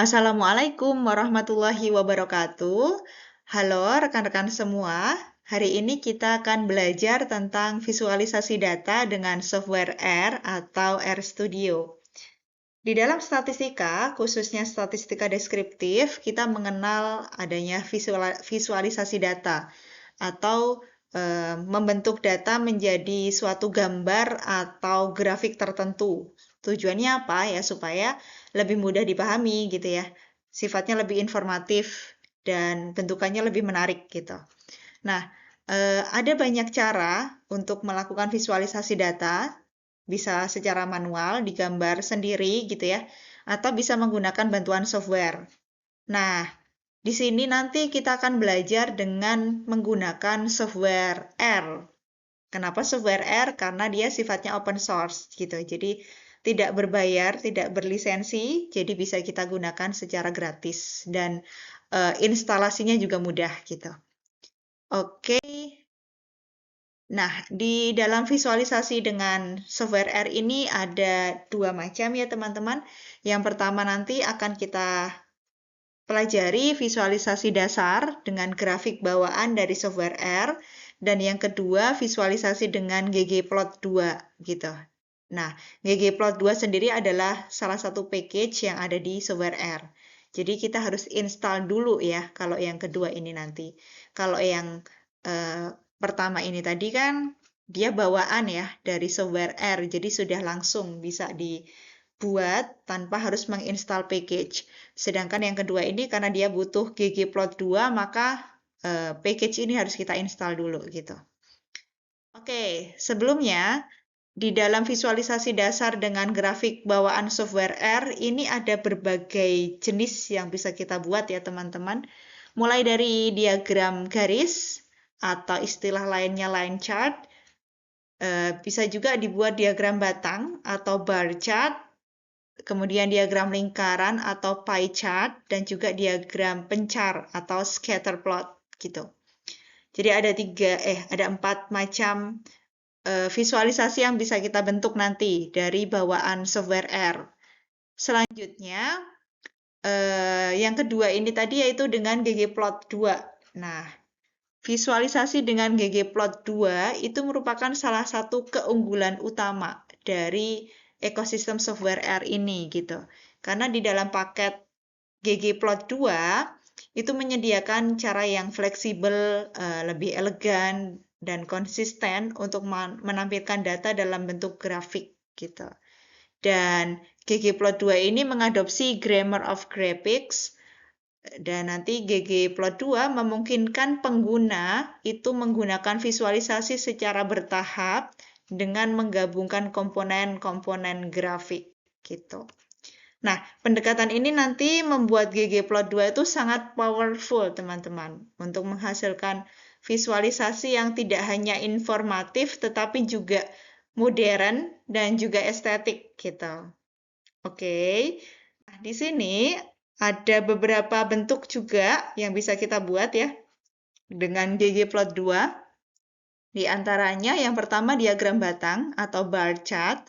Assalamualaikum warahmatullahi wabarakatuh. Halo rekan-rekan semua. Hari ini kita akan belajar tentang visualisasi data dengan software R atau RStudio. Di dalam statistika, khususnya statistika deskriptif, kita mengenal adanya visualisasi data atau membentuk data menjadi suatu gambar atau grafik tertentu. Tujuannya apa ya? Supaya lebih mudah dipahami gitu ya. Sifatnya lebih informatif dan bentukannya lebih menarik gitu. Nah, ada banyak cara untuk melakukan visualisasi data. Bisa secara manual, digambar sendiri gitu ya, atau bisa menggunakan bantuan software. Nah, di sini nanti kita akan belajar dengan menggunakan software R. Kenapa software R? Karena dia sifatnya open source gitu. Jadi tidak berbayar, tidak berlisensi, jadi bisa kita gunakan secara gratis dan instalasinya juga mudah gitu. Oke. Nah, di dalam visualisasi dengan software R ini ada dua macam ya teman-teman. Yang pertama nanti akan kita pelajari visualisasi dasar dengan grafik bawaan dari software R. Dan yang kedua visualisasi dengan ggplot2 gitu. Nah, ggplot2 sendiri adalah salah satu package yang ada di software R. Jadi kita harus install dulu ya kalau yang kedua ini nanti. Kalau yang pertama ini tadi kan dia bawaan ya dari software R, jadi sudah langsung bisa dibuat tanpa harus menginstal package. Sedangkan yang kedua ini karena dia butuh ggplot2, maka package ini harus kita install dulu gitu. Oke, sebelumnya di dalam visualisasi dasar dengan grafik bawaan software R, ini ada berbagai jenis yang bisa kita buat ya teman-teman. Mulai dari diagram garis, atau istilah lainnya line chart, bisa juga dibuat diagram batang atau bar chart, kemudian diagram lingkaran atau pie chart, dan juga diagram pencar atau scatter plot gitu. Jadi ada 4 macam visualisasi yang bisa kita bentuk nanti dari bawaan software R. Selanjutnya, yang kedua ini tadi yaitu dengan ggplot2. Nah, visualisasi dengan ggplot2 itu merupakan salah satu keunggulan utama dari ekosistem software R ini gitu. Karena di dalam paket ggplot2 itu menyediakan cara yang fleksibel, lebih elegan dan konsisten untuk menampilkan data dalam bentuk grafik gitu. Dan ggplot2 ini mengadopsi Grammar of Graphics. Dan nanti ggplot2 memungkinkan pengguna itu menggunakan visualisasi secara bertahap dengan menggabungkan komponen-komponen grafik gitu. Nah, pendekatan ini nanti membuat ggplot2 itu sangat powerful teman-teman untuk menghasilkan visualisasi yang tidak hanya informatif tetapi juga modern dan juga estetik gitu. Oke. Nah, di sini ada beberapa bentuk juga yang bisa kita buat ya dengan ggplot2. Di antaranya yang pertama diagram batang atau bar chart.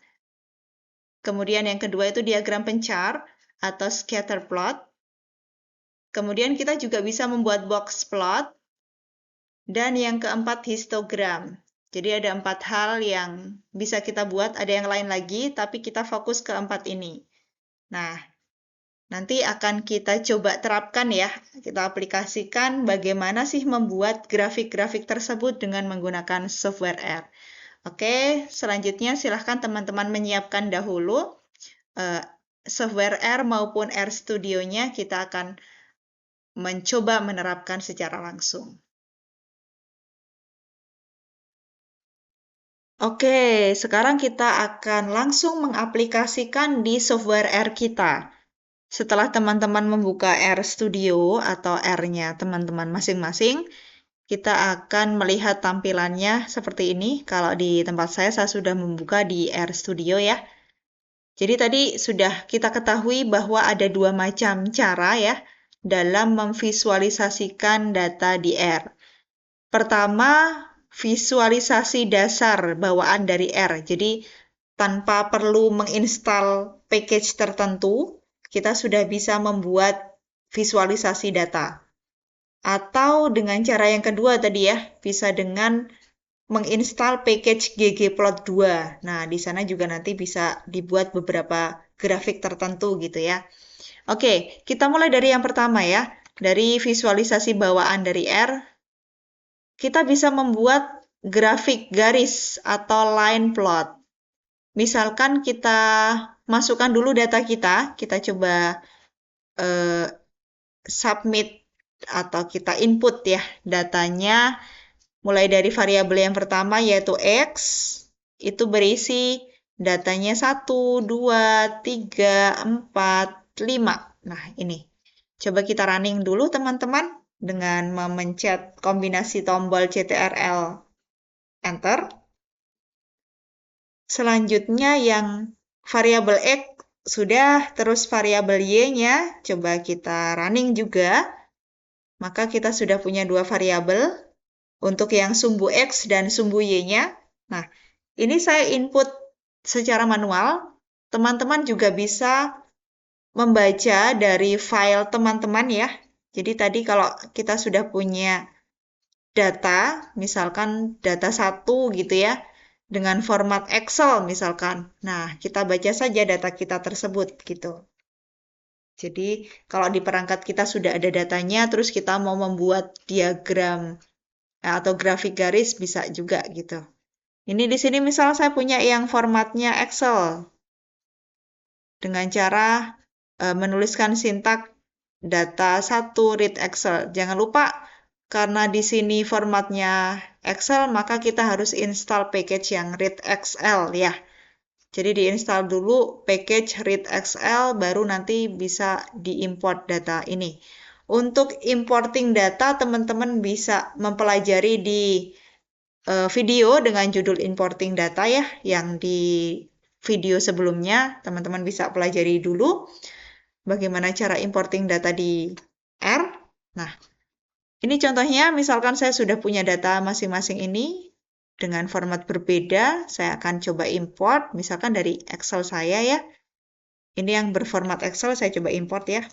Kemudian yang kedua itu diagram pencar atau scatter plot. Kemudian kita juga bisa membuat box plot. Dan yang keempat histogram. Jadi ada 4 hal yang bisa kita buat, ada yang lain lagi, tapi kita fokus ke 4 ini. Nah, nanti akan kita coba terapkan ya, kita aplikasikan bagaimana sih membuat grafik-grafik tersebut dengan menggunakan software R. Oke, selanjutnya silahkan teman-teman menyiapkan dahulu software R maupun RStudio-nya, kita akan mencoba menerapkan secara langsung. Oke, sekarang kita akan langsung mengaplikasikan di software R kita. Setelah teman-teman membuka RStudio atau R-nya teman-teman masing-masing, kita akan melihat tampilannya seperti ini. Kalau di tempat saya sudah membuka di RStudio ya. Jadi tadi sudah kita ketahui bahwa ada 2 macam cara ya dalam memvisualisasikan data di R. Pertama, visualisasi dasar bawaan dari R. Jadi tanpa perlu menginstal package tertentu, kita sudah bisa membuat visualisasi data. Atau dengan cara yang kedua tadi ya, bisa dengan menginstal package ggplot2. Nah, di sana juga nanti bisa dibuat beberapa grafik tertentu gitu ya. Oke, kita mulai dari yang pertama ya. Dari visualisasi bawaan dari R, kita bisa membuat grafik garis atau line plot. Misalkan kita masukkan dulu data kita coba submit atau kita input ya datanya. Mulai dari variabel yang pertama yaitu X, itu berisi datanya 1, 2, 3, 4, 5. Nah, ini. Coba kita running dulu teman-teman dengan memencet kombinasi tombol CTRL Enter. Selanjutnya yang variabel X sudah, terus variabel Y-nya coba kita running juga. Maka kita sudah punya dua variabel. Untuk yang sumbu X dan sumbu Y-nya, nah, ini saya input secara manual. Teman-teman juga bisa membaca dari file teman-teman ya. Jadi tadi kalau kita sudah punya data, misalkan data 1 gitu ya, dengan format Excel misalkan. Nah, kita baca saja data kita tersebut gitu. Jadi kalau di perangkat kita sudah ada datanya, terus kita mau membuat diagram atau grafik garis bisa juga gitu. Ini di sini misal saya punya yang formatnya Excel dengan cara menuliskan sintak data 1 read Excel. Jangan lupa karena di sini formatnya Excel maka kita harus install package yang read Excel ya. Jadi diinstal dulu package read Excel baru nanti bisa diimport data ini. Untuk importing data, teman-teman bisa mempelajari di video dengan judul importing data ya, yang di video sebelumnya. Teman-teman bisa pelajari dulu bagaimana cara importing data di R. Nah, ini contohnya, misalkan saya sudah punya data masing-masing ini dengan format berbeda, saya akan coba import, misalkan dari Excel saya ya. Ini yang berformat Excel, saya coba import ya.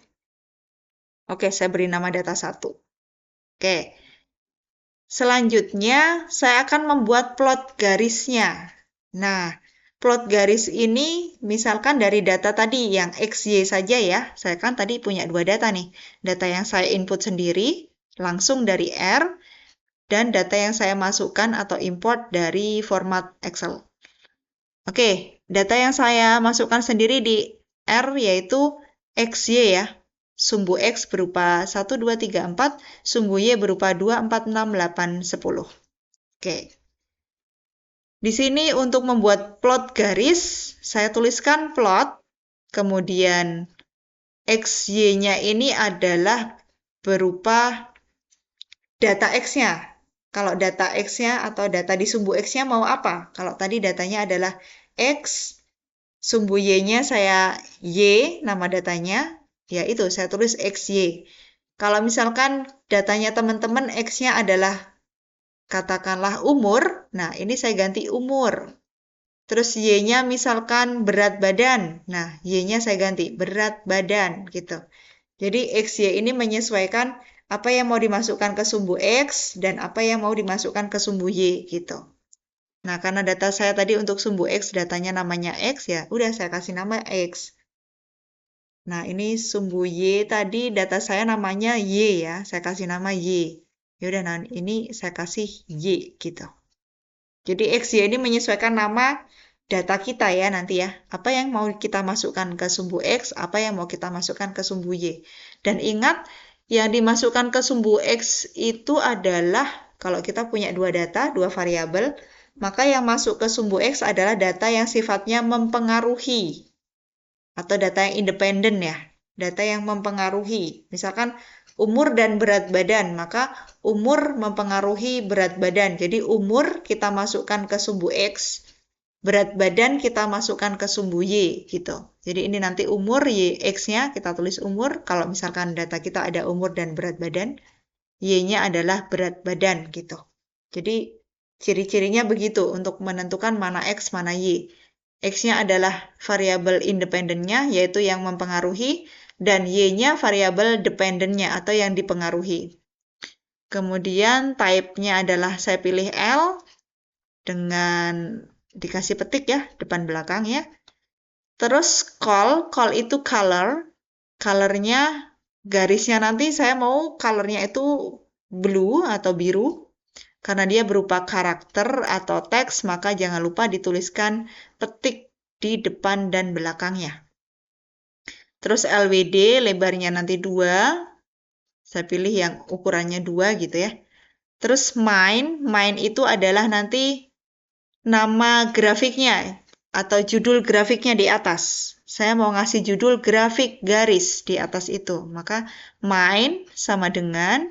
Oke, saya beri nama data 1. Oke. Selanjutnya, saya akan membuat plot garisnya. Nah, plot garis ini misalkan dari data tadi yang XY saja ya. Saya kan tadi punya dua data nih. Data yang saya input sendiri, langsung dari R, dan data yang saya masukkan atau import dari format Excel. Oke, data yang saya masukkan sendiri di R yaitu XY ya. Sumbu X berupa 1, 2, 3, 4, sumbu Y berupa 2, 4, 6, 8, 10. Oke. Di sini untuk membuat plot garis, saya tuliskan plot, kemudian XY-nya ini adalah berupa data X-nya. Kalau data X-nya atau data di sumbu X-nya mau apa? Kalau tadi datanya adalah X, sumbu Y-nya saya Y, nama datanya. Ya itu, saya tulis XY. Kalau misalkan datanya teman-teman X-nya adalah katakanlah umur, nah ini saya ganti umur. Terus Y-nya misalkan berat badan, nah Y-nya saya ganti berat badan gitu. Jadi XY ini menyesuaikan apa yang mau dimasukkan ke sumbu X dan apa yang mau dimasukkan ke sumbu Y gitu. Nah, karena data saya tadi untuk sumbu X datanya namanya X ya, udah saya kasih nama X. Nah, ini sumbu Y tadi data saya namanya Y ya. Saya kasih nama Y. Yaudah, nah ini saya kasih Y gitu. Jadi XY ini menyesuaikan nama data kita ya nanti ya. Apa yang mau kita masukkan ke sumbu X, apa yang mau kita masukkan ke sumbu Y. Dan ingat, yang dimasukkan ke sumbu X itu adalah, kalau kita punya dua data, dua variabel, maka yang masuk ke sumbu X adalah data yang sifatnya mempengaruhi. Atau data yang independen ya, data yang mempengaruhi. Misalkan umur dan berat badan, maka umur mempengaruhi berat badan. Jadi umur kita masukkan ke sumbu X, berat badan kita masukkan ke sumbu Y gitu. Jadi ini nanti umur Y X-nya kita tulis umur. Kalau misalkan data kita ada umur dan berat badan, Y-nya adalah berat badan gitu. Jadi ciri-cirinya begitu untuk menentukan mana X, mana Y. X-nya adalah variabel independennya, yaitu yang mempengaruhi, dan Y-nya variabel dependennya atau yang dipengaruhi. Kemudian type-nya adalah saya pilih L dengan dikasih petik ya, depan belakang ya. Terus call itu color. Colornya, garisnya nanti saya mau colornya itu blue atau biru. Karena dia berupa karakter atau teks, maka jangan lupa dituliskan petik di depan dan belakangnya. Terus LWD, lebarnya nanti 2. Saya pilih yang ukurannya 2 gitu ya. Terus main itu adalah nanti nama grafiknya atau judul grafiknya di atas. Saya mau ngasih judul grafik garis di atas itu. Maka main sama dengan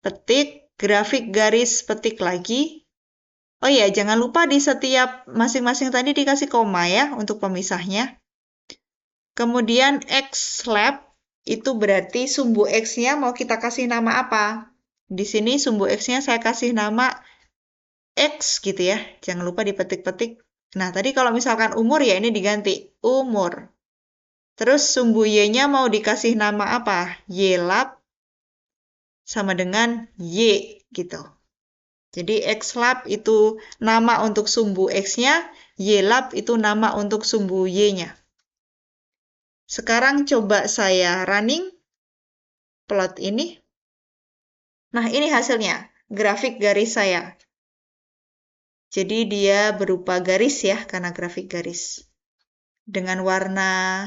petik grafik garis petik lagi. Oh iya, jangan lupa di setiap masing-masing tadi dikasih koma ya untuk pemisahnya. Kemudian X-lab itu berarti sumbu X-nya mau kita kasih nama apa? Di sini sumbu X-nya saya kasih nama X gitu ya. Jangan lupa dipetik-petik. Nah, tadi kalau misalkan umur ya ini diganti umur. Terus sumbu Y-nya mau dikasih nama apa? Y-lab sama dengan Y gitu. Jadi X-lab itu nama untuk sumbu X-nya, Y-lab itu nama untuk sumbu Y-nya. Sekarang coba saya running plot ini. Nah, ini hasilnya, grafik garis saya. Jadi dia berupa garis ya, karena grafik garis. Dengan warna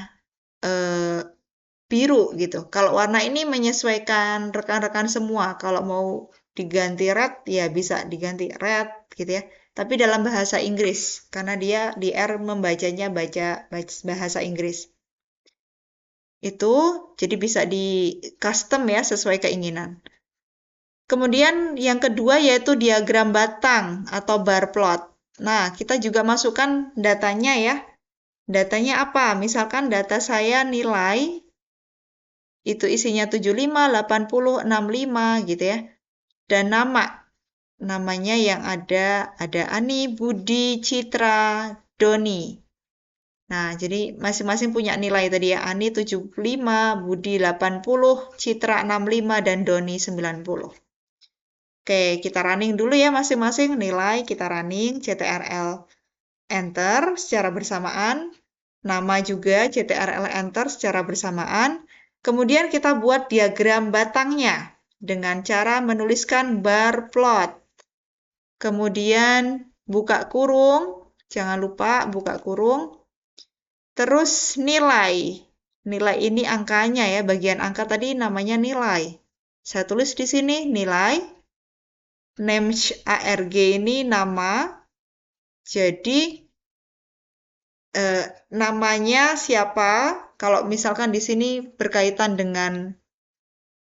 biru gitu. Kalau warna ini menyesuaikan rekan-rekan semua. Kalau mau diganti red, ya bisa diganti red gitu ya. Tapi dalam bahasa Inggris, karena dia di R membacanya baca bahasa Inggris. Itu jadi bisa di custom ya sesuai keinginan. Kemudian yang kedua yaitu diagram batang atau bar plot. Nah, kita juga masukkan datanya ya. Datanya apa? Misalkan data saya nilai itu isinya 75, 80, 65 gitu ya. Dan namanya yang ada Ani, Budi, Citra, Doni. Nah, jadi masing-masing punya nilai tadi ya. Ani 75, Budi 80, Citra 65, dan Doni 90. Oke, kita running dulu ya masing-masing nilai. Kita running CTRL Enter secara bersamaan. Nama juga CTRL Enter secara bersamaan. Kemudian kita buat diagram batangnya dengan cara menuliskan bar plot. Kemudian buka kurung. Jangan lupa buka kurung. Terus nilai. Nilai ini angkanya ya, bagian angka tadi namanya nilai. Saya tulis di sini nilai. Name ARG ini nama. Jadi namanya siapa? Kalau misalkan di sini berkaitan dengan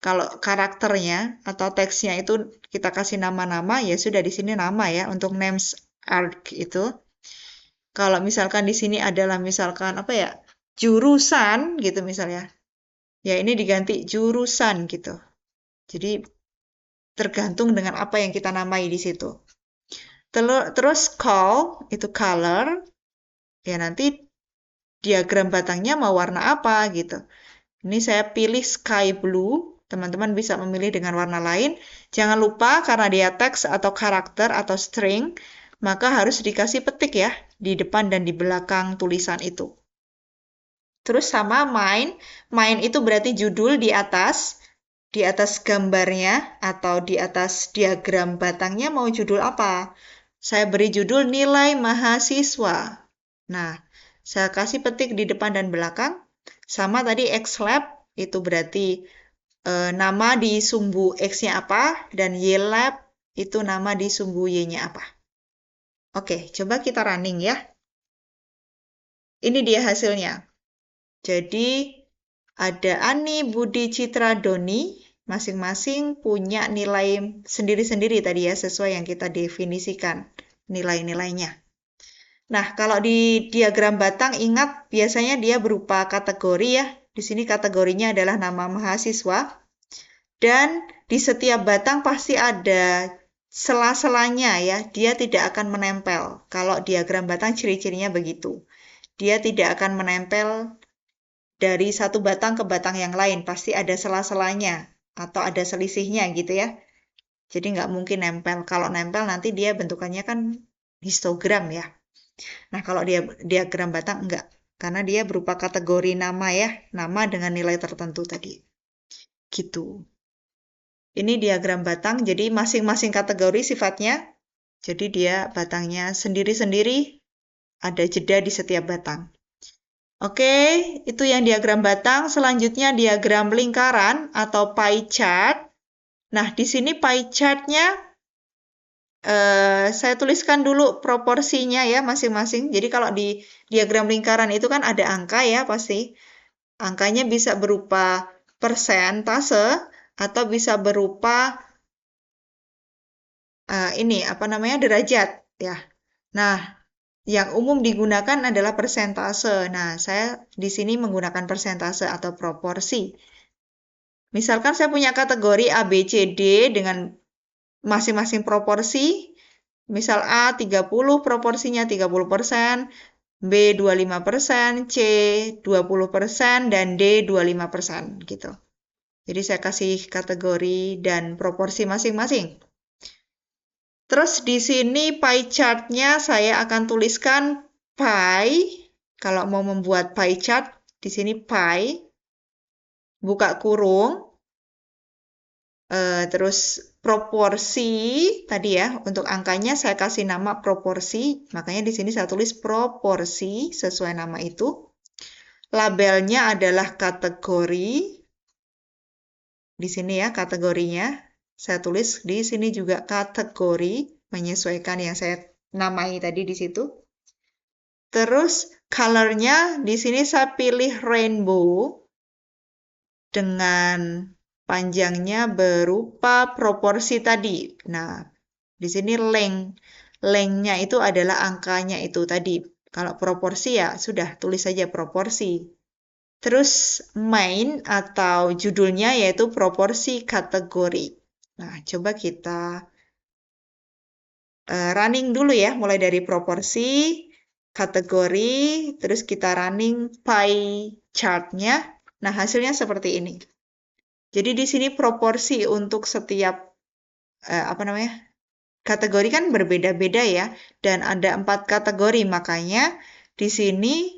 kalau karakternya atau teksnya itu kita kasih nama-nama, ya sudah di sini nama ya untuk names arg itu. Kalau misalkan di sini adalah misalkan apa ya? Jurusan gitu misalnya. Ya ini diganti jurusan gitu. Jadi tergantung dengan apa yang kita namai di situ. Terus call itu color. Ya nanti diagram batangnya mau warna apa gitu. Ini saya pilih sky blue. Teman-teman bisa memilih dengan warna lain. Jangan lupa karena dia teks atau karakter atau string, maka harus dikasih petik ya di depan dan di belakang tulisan itu. Terus sama main. Main itu berarti judul di atas gambarnya atau di atas diagram batangnya mau judul apa? Saya beri judul nilai mahasiswa. Nah, saya kasih petik di depan dan belakang. Sama tadi X-lab itu berarti nama di sumbu X-nya apa dan Y-lab itu nama di sumbu Y-nya apa. Oke, coba kita running ya. Ini dia hasilnya. Jadi ada Ani, Budi, Citra, Doni, masing-masing punya nilai sendiri-sendiri tadi ya, sesuai yang kita definisikan nilai-nilainya. Nah, kalau di diagram batang, ingat biasanya dia berupa kategori ya. Di sini kategorinya adalah nama mahasiswa. Dan di setiap batang pasti ada sela-selanya ya, dia tidak akan menempel. Kalau diagram batang ciri-cirinya begitu. dia tidak akan menempel dari satu batang ke batang yang lain. Pasti ada sela-selanya atau ada selisihnya gitu ya. Jadi nggak mungkin nempel. Kalau nempel nanti dia bentukannya kan histogram ya. Nah, kalau dia diagram batang enggak. Karena dia berupa kategori nama ya. Nama dengan nilai tertentu tadi. Gitu. Ini diagram batang, jadi masing-masing kategori sifatnya. Jadi dia batangnya sendiri-sendiri, ada jeda di setiap batang. Oke, itu yang diagram batang. Selanjutnya diagram lingkaran atau pie chart. Nah, di sini pie chartnya saya tuliskan dulu proporsinya ya masing-masing. Jadi kalau di diagram lingkaran itu kan ada angka ya pasti. Angkanya bisa berupa persentase atau bisa berupa ini apa namanya derajat ya. Nah, yang umum digunakan adalah persentase. Nah, saya di sini menggunakan persentase atau proporsi. Misalkan saya punya kategori A, B, C, D dengan masing-masing proporsi. Misal A 30, proporsinya 30%, B 25%, C 20%, dan D 25% gitu. Jadi saya kasih kategori dan proporsi masing-masing. Terus di sini pie chart-nya saya akan tuliskan pie. Kalau mau membuat pie chart, di sini pie, buka kurung, terus proporsi tadi ya, untuk angkanya saya kasih nama proporsi, makanya di sini saya tulis proporsi sesuai nama itu. Labelnya adalah kategori. Di sini ya kategorinya. Saya tulis di sini juga kategori, menyesuaikan yang saya namai tadi di situ. Terus colornya di sini saya pilih rainbow dengan panjangnya berupa proporsi tadi. Nah, di sini length-nya itu adalah angkanya itu tadi. Kalau proporsi ya sudah tulis saja proporsi. Terus main atau judulnya yaitu proporsi kategori. Nah, coba kita running dulu ya, mulai dari proporsi, kategori, terus kita running pie chart-nya. Nah, hasilnya seperti ini. Jadi di sini proporsi untuk setiap apa namanya kategori kan berbeda-beda ya, dan ada 4 kategori, makanya di sini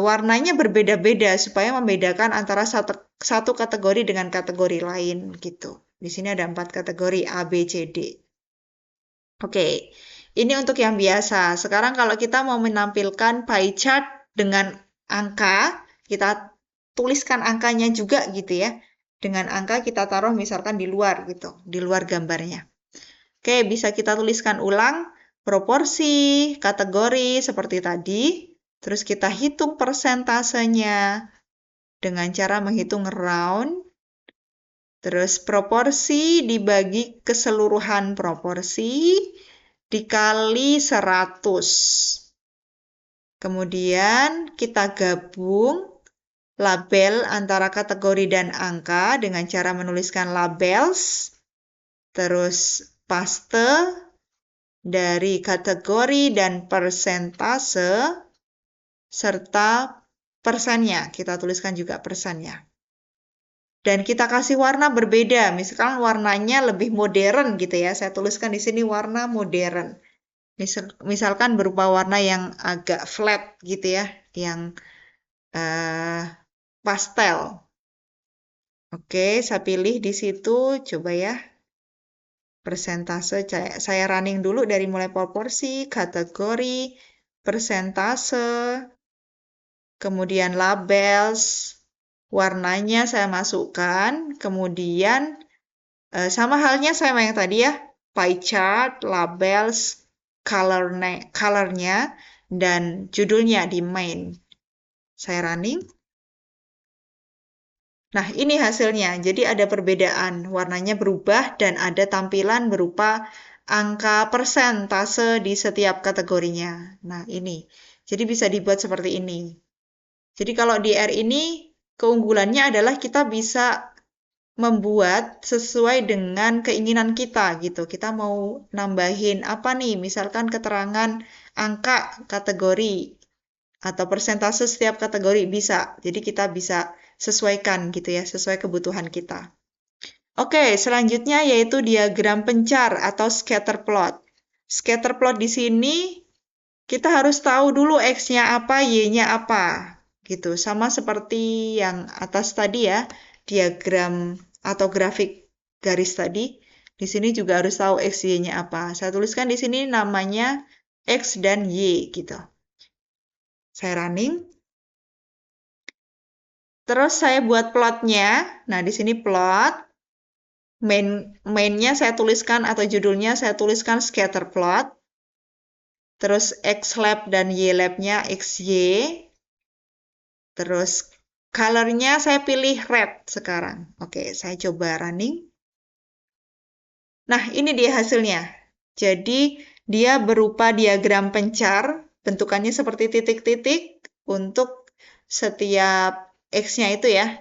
warnanya berbeda-beda supaya membedakan antara satu kategori dengan kategori lain gitu. Di sini ada 4 kategori A, B, C, D. Oke, ini untuk yang biasa. Sekarang kalau kita mau menampilkan pie chart dengan angka, kita tuliskan angkanya juga gitu ya. Dengan angka kita taruh misalkan di luar gitu, di luar gambarnya. Oke, bisa kita tuliskan ulang proporsi, kategori seperti tadi. Terus kita hitung persentasenya dengan cara menghitung round. Terus proporsi dibagi keseluruhan proporsi dikali 100. Kemudian kita gabung label antara kategori dan angka dengan cara menuliskan labels. Terus paste dari kategori dan persentase serta persennya. Kita tuliskan juga persennya. Dan kita kasih warna berbeda. Misalkan warnanya lebih modern gitu ya. Saya tuliskan di sini warna modern. Misalkan berupa warna yang agak flat gitu ya. Yang pastel. Oke, saya pilih di situ. Coba ya. Persentase, saya running dulu dari mulai proporsi, kategori, persentase, kemudian labels, warnanya saya masukkan, kemudian sama halnya sama yang tadi ya, pie chart, labels, colornya, dan judulnya di main. Saya running. Nah, ini hasilnya. Jadi ada perbedaan, warnanya berubah dan ada tampilan berupa angka persentase di setiap kategorinya. Nah, ini. Jadi bisa dibuat seperti ini. Jadi kalau di R ini, keunggulannya adalah kita bisa membuat sesuai dengan keinginan kita gitu. Kita mau nambahin apa nih? Misalkan keterangan angka kategori atau persentase setiap kategori bisa. Jadi kita bisa sesuaikan gitu ya, sesuai kebutuhan kita. Oke, selanjutnya yaitu diagram pencar atau scatter plot. Scatter plot di sini kita harus tahu dulu X-nya apa, Y-nya apa. Gitu, sama seperti yang atas tadi ya, diagram atau grafik garis tadi. Di sini juga harus tahu X, Y-nya apa. Saya tuliskan di sini namanya X dan Y gitu. Saya running. Terus saya buat plotnya. Nah, di sini plot. Mainnya saya tuliskan atau judulnya saya tuliskan scatter plot. Terus X-lab dan Y-lab-nya XY. Terus color-nya saya pilih red sekarang. Oke, saya coba running. Nah, ini dia hasilnya. Jadi, dia berupa diagram pencar. Bentukannya seperti titik-titik untuk setiap X-nya itu ya.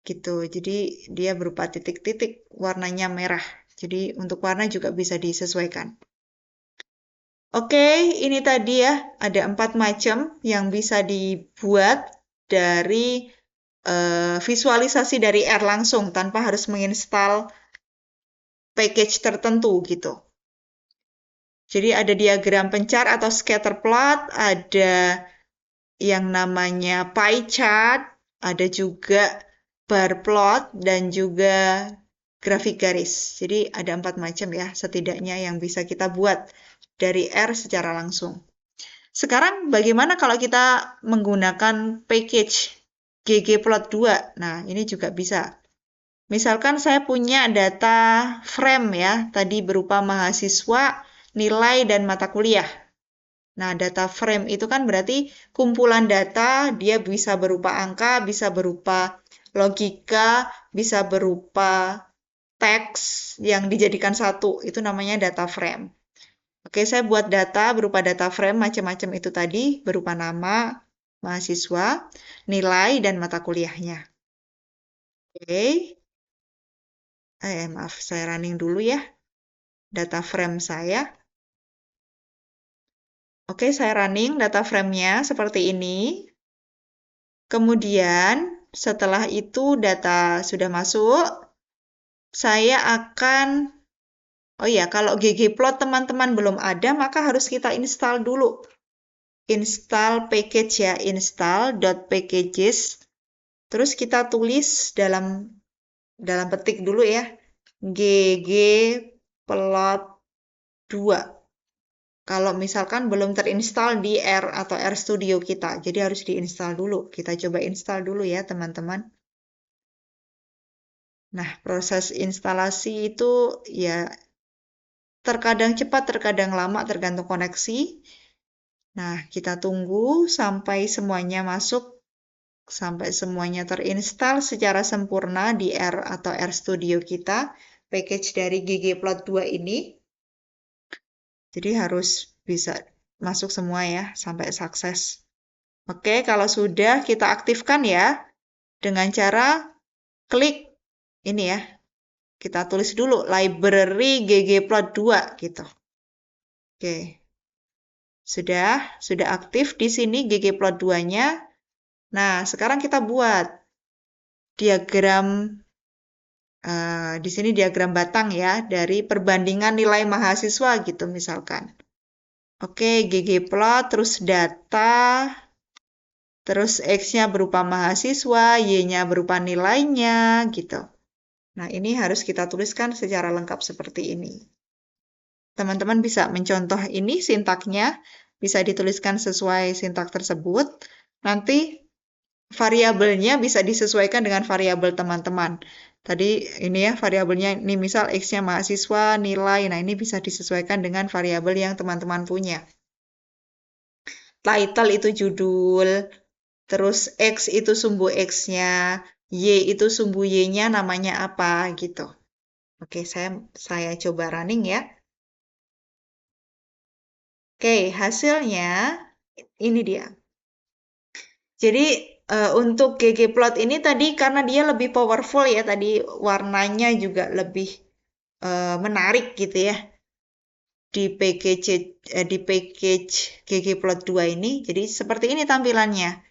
Gitu. Jadi dia berupa titik-titik, warnanya merah. Jadi untuk warna juga bisa disesuaikan. Oke, ini tadi ya, ada 4 macam yang bisa dibuat dari visualisasi dari R langsung tanpa harus menginstal package tertentu gitu. Jadi ada diagram pencar atau scatter plot, ada yang namanya pie chart, ada juga bar plot, dan juga grafik garis. Jadi ada 4 macam ya setidaknya yang bisa kita buat dari R secara langsung. Sekarang bagaimana kalau kita menggunakan package ggplot2? Nah, ini juga bisa. Misalkan saya punya data frame ya, tadi berupa mahasiswa, nilai, dan mata kuliah. Nah, data frame itu kan berarti kumpulan data, dia bisa berupa angka, bisa berupa logika, bisa berupa teks yang dijadikan satu. Itu namanya data frame. Oke, saya buat data berupa data frame macam-macam itu tadi, berupa nama, mahasiswa, nilai, dan mata kuliahnya. Oke. Maaf, saya running dulu ya. Data frame saya. Oke, saya running data frame-nya seperti ini. Kemudian, setelah itu data sudah masuk, saya akan, oh ya, kalau ggplot teman-teman belum ada, maka harus kita install dulu. Install package ya, install.packages. Terus kita tulis dalam petik dulu ya, ggplot2. Kalau misalkan belum terinstall di R atau RStudio kita, jadi harus diinstal dulu. Kita coba install dulu ya, teman-teman. Nah, proses instalasi itu ya terkadang cepat, terkadang lama, tergantung koneksi. Nah, kita tunggu sampai semuanya masuk, sampai semuanya terinstall secara sempurna di R atau RStudio kita, package dari ggplot2 ini. Jadi harus bisa masuk semua ya, sampai sukses. Oke, kalau sudah kita aktifkan ya, dengan cara klik ini ya, kita tulis dulu library ggplot2 gitu. Oke, sudah aktif di sini ggplot2-nya. Nah, sekarang kita buat diagram, di sini diagram batang ya, dari perbandingan nilai mahasiswa gitu misalkan. Oke, ggplot, terus data, terus X-nya berupa mahasiswa, Y-nya berupa nilainya, gitu. Nah, ini harus kita tuliskan secara lengkap seperti ini. Teman-teman bisa mencontoh ini sintaknya, bisa dituliskan sesuai sintak tersebut. Nanti variabelnya bisa disesuaikan dengan variabel teman-teman. Tadi ini ya variabelnya, ini misal X-nya mahasiswa, nilai, nah ini bisa disesuaikan dengan variabel yang teman-teman punya. Title itu judul, terus X itu sumbu X-nya, Y itu sumbu Y-nya namanya apa gitu. Oke, saya coba running ya. Oke, hasilnya ini dia. Jadi untuk ggplot ini tadi karena dia lebih powerful ya, tadi warnanya juga lebih menarik gitu ya. di package ggplot2 ini. Jadi seperti ini tampilannya.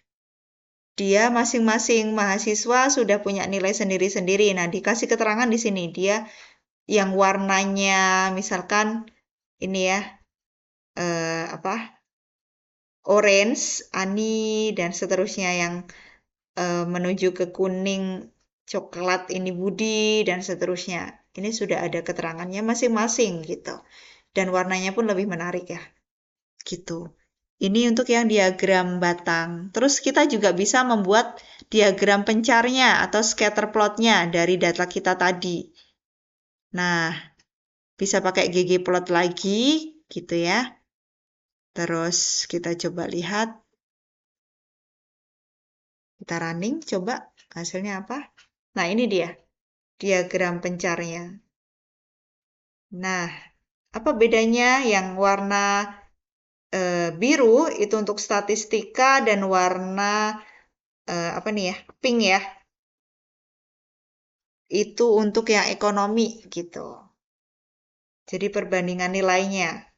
Dia masing-masing mahasiswa sudah punya nilai sendiri-sendiri. Nah, dikasih keterangan di sini. Dia yang warnanya misalkan ini ya, apa? Orange, Ani, dan seterusnya yang menuju ke kuning, coklat ini Budi, dan seterusnya. Ini sudah ada keterangannya masing-masing gitu. Dan warnanya pun lebih menarik ya. Gitu. Ini untuk yang diagram batang. Terus kita juga bisa membuat diagram pencarnya atau scatter plotnya dari data kita tadi. Nah, bisa pakai ggplot lagi gitu ya. Terus kita coba lihat. Kita running, coba hasilnya apa. Nah, ini dia diagram pencarnya. Nah, apa bedanya yang warna biru itu untuk statistika dan warna apa nih ya, pink ya, itu untuk yang ekonomi gitu. Jadi perbandingan nilainya.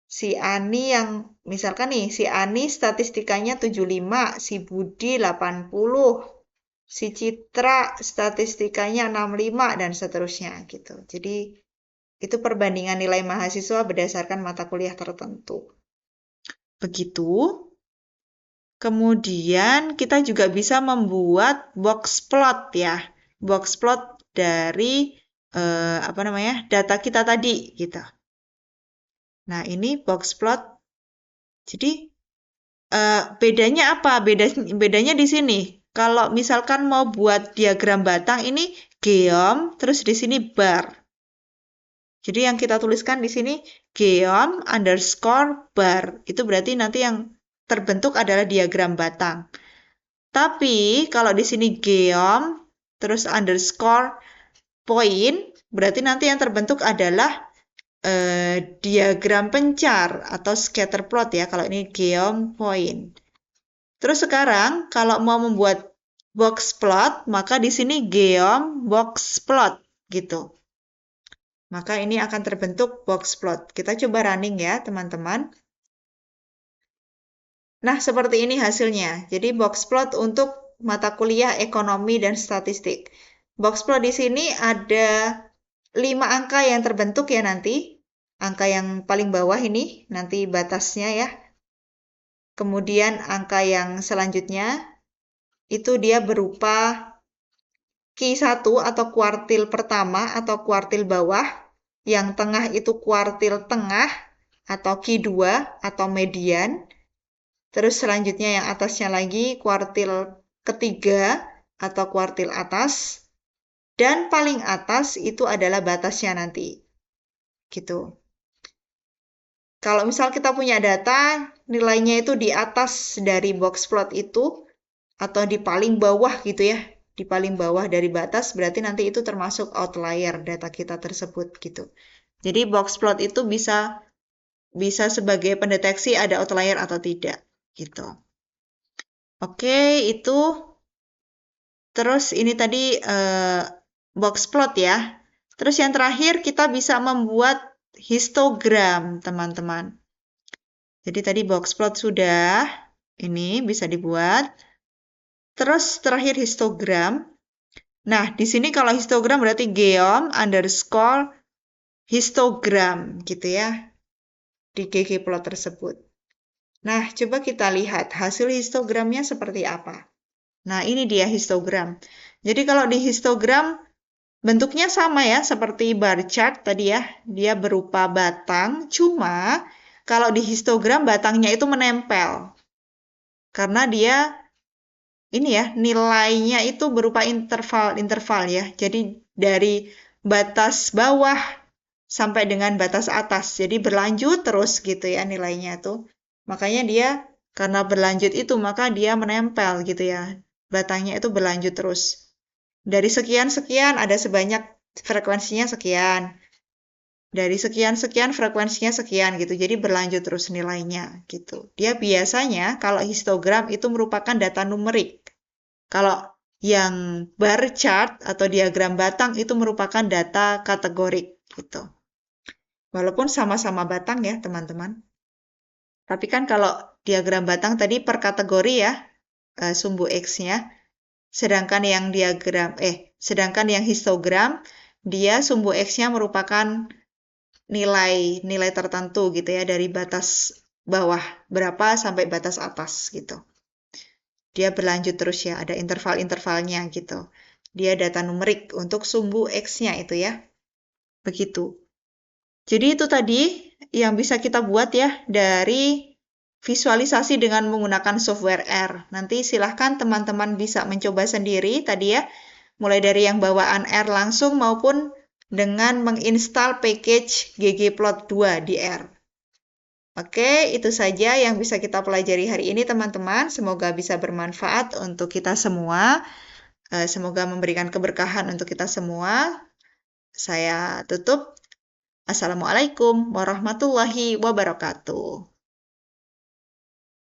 Si Ani yang, misalkan nih, si Ani statistikanya 75, si Budi 80, si Citra statistikanya 65, dan seterusnya gitu. Jadi itu perbandingan nilai mahasiswa berdasarkan mata kuliah tertentu. Begitu. Kemudian kita juga bisa membuat box plot ya. Box plot dari apa namanya? Data kita tadi gitu. Nah, ini box plot. Jadi bedanya apa? Bedanya di sini. Kalau misalkan mau buat diagram batang ini geom, terus di sini bar. Jadi yang kita tuliskan di sini geom underscore bar. Itu berarti nanti yang terbentuk adalah diagram batang. Tapi kalau di sini geom terus underscore point, berarti nanti yang terbentuk adalah diagram pencar atau scatter plot ya. Kalau ini geom point. Terus sekarang kalau mau membuat box plot, maka di sini geom box plot gitu. Maka ini akan terbentuk box plot. Kita coba running ya, teman-teman. Nah, seperti ini hasilnya. Jadi box plot untuk mata kuliah ekonomi dan statistik. Box plot di sini ada 5 angka yang terbentuk ya nanti. Angka yang paling bawah ini nanti batasnya ya. Kemudian angka yang selanjutnya itu dia berupa Q1 atau kuartil pertama atau kuartil bawah. Yang tengah itu kuartil tengah atau Q2 atau median. Terus selanjutnya yang atasnya lagi kuartil ketiga atau kuartil atas. Dan paling atas itu adalah batasnya nanti. Gitu. Kalau misal kita punya data, nilainya itu di atas dari box plot itu, atau di paling bawah gitu ya, di paling bawah dari batas, berarti nanti itu termasuk outlier data kita tersebut gitu. Jadi box plot itu bisa sebagai pendeteksi ada outlier atau tidak gitu. Oke, itu terus ini tadi box plot ya. Terus yang terakhir kita bisa membuat histogram, teman-teman. Jadi tadi box plot sudah, ini bisa dibuat. Terus terakhir histogram. Nah, di sini kalau histogram berarti geom underscore histogram gitu ya. Di ggplot tersebut. Nah, coba kita lihat hasil histogramnya seperti apa. Nah, ini dia histogram. Jadi kalau di histogram bentuknya sama ya, seperti bar chart tadi ya. Dia berupa batang, cuma kalau di histogram batangnya itu menempel. Karena dia ini ya, nilainya itu berupa interval ya. Jadi dari batas bawah sampai dengan batas atas. Jadi berlanjut terus gitu ya nilainya tuh. Makanya dia karena berlanjut itu maka dia menempel gitu ya. Batangnya itu berlanjut terus. Dari sekian-sekian ada sebanyak frekuensinya sekian. Dari sekian-sekian frekuensinya sekian gitu. Jadi berlanjut terus nilainya gitu. Dia biasanya kalau histogram itu merupakan data numerik. Kalau yang bar chart atau diagram batang itu merupakan data kategorik gitu. Walaupun sama-sama batang ya, teman-teman. Tapi kan kalau diagram batang tadi per kategori ya, sumbu X-nya. Sedangkan yang histogram, dia sumbu X-nya merupakan nilai tertentu gitu ya, dari batas bawah berapa sampai batas atas gitu. Dia berlanjut terus ya, ada interval-intervalnya gitu. Dia data numerik untuk sumbu X-nya itu ya. Begitu. Jadi itu tadi yang bisa kita buat ya dari visualisasi dengan menggunakan software R. Nanti silahkan teman-teman bisa mencoba sendiri tadi ya, mulai dari yang bawaan R langsung maupun dengan menginstal package ggplot2 di R. Oke, itu saja yang bisa kita pelajari hari ini teman-teman. Semoga bisa bermanfaat untuk kita semua. Semoga memberikan keberkahan untuk kita semua. Saya tutup. Assalamualaikum warahmatullahi wabarakatuh.